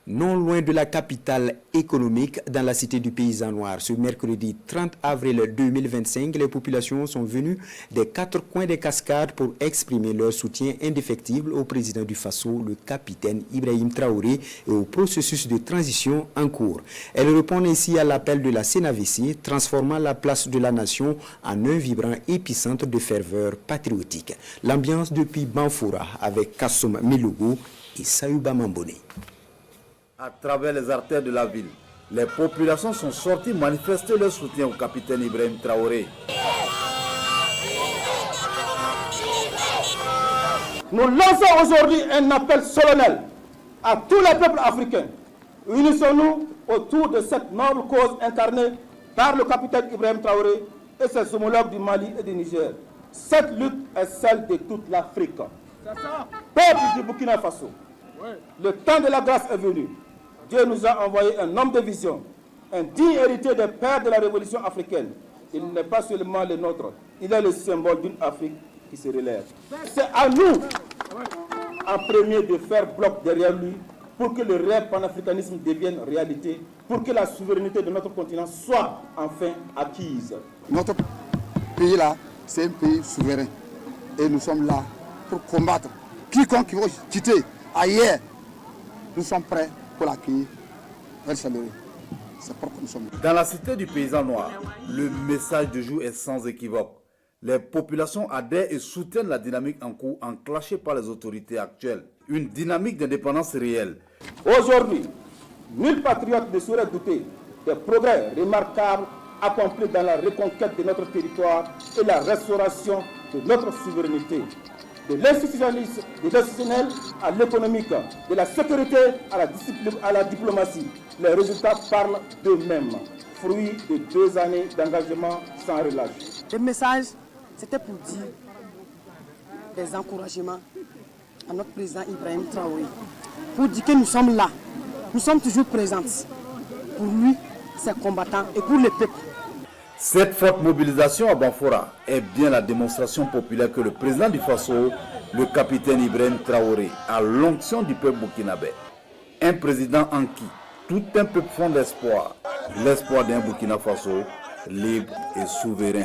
Non loin de la capitale économique, dans la cité du paysan noir, ce mercredi 30 avril 2025, les populations sont venues des quatre coins des cascades pour exprimer leur soutien indéfectible au président du Faso, le capitaine Ibrahim Traoré, et au processus de transition en cours. Elles répondent ainsi à l'appel de la CNAVC, transformant la place de la nation en un vibrant épicentre de ferveur patriotique. L'ambiance depuis Banfoura avec Kassoum Milougou et Sayouba Mambone. À travers les artères de la ville, les populations sont sorties manifester leur soutien au capitaine Ibrahim Traoré. Nous lançons aujourd'hui un appel solennel à tous les peuples africains. Unissons-nous autour de cette noble cause incarnée par le capitaine Ibrahim Traoré et ses homologues du Mali et du Niger. Cette lutte est celle de toute l'Afrique. Peuple du Burkina Faso, le temps de la grâce est venu. Dieu nous a envoyé un homme de vision, un digne héritier des pères de la révolution africaine. Il n'est pas seulement le nôtre, il est le symbole d'une Afrique qui se relève. C'est à nous, en premier, de faire bloc derrière lui pour que le rêve panafricanisme devienne réalité, pour que la souveraineté de notre continent soit enfin acquise. Notre pays là, c'est un pays souverain. Et nous sommes là pour combattre. Quiconque qui veut quitter ailleurs, nous sommes prêts pour l'accueillir. C'est pourquoi nous sommes là. Dans la cité du paysan noir, le message du jour est sans équivoque. Les populations adhèrent et soutiennent la dynamique en cours enclenchée par les autorités actuelles. Une dynamique d'indépendance réelle. Aujourd'hui, nul patriote ne saurait douter des progrès remarquables accomplis dans la reconquête de notre territoire et la restauration de notre souveraineté. De l'institutionnel à l'économique, de la sécurité à la diplomatie. Les résultats parlent d'eux-mêmes, fruit de 2 années d'engagement sans relâche. Le message, c'était pour dire des encouragements à notre président Ibrahim Traoré, pour dire que nous sommes là, nous sommes toujours présents pour lui, ses combattants et pour le peuple. Cette forte mobilisation à Banfoura est bien la démonstration populaire que le président du Faso, le capitaine Ibrahim Traoré, a l'onction du peuple burkinabé. Un président en qui tout un peuple fonde l'espoir d'un Burkina Faso libre et souverain.